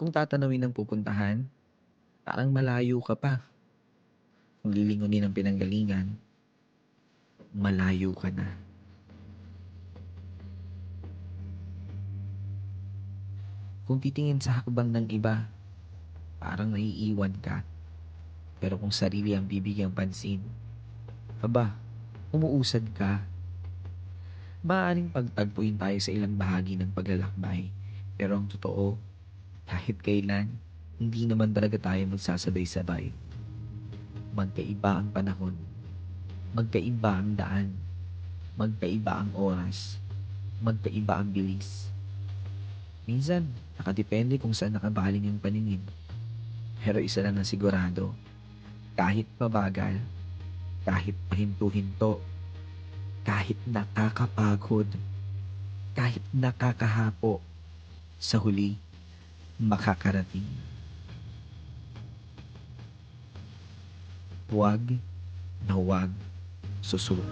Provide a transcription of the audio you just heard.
Kung tatanawin ng pupuntahan, parang malayo ka pa. Kung lilingunin ang pinanggalingan, malayo ka na. Kung titingin sa hakbang ng iba, parang naiiwan ka. Pero kung sarili ang bibigyang pansin, aba, umuusad ka. Maaaring pagtagpuin tayo sa ilang bahagi ng paglalakbay. Pero ang totoo, kahit kailan, hindi naman talaga tayo magsasabay-sabay. Magkaiba ang panahon, magkaiba ang daan, magkaiba ang oras, magkaiba ang bilis. Minsan, nakadepende kung saan nakabaling ang paningin. Pero isa lang ang sigurado, kahit mabagal, kahit pahinto-hinto, kahit nakakapagod, kahit nakakahapo, sa huli, makakarating. Huwag na huwag susuko.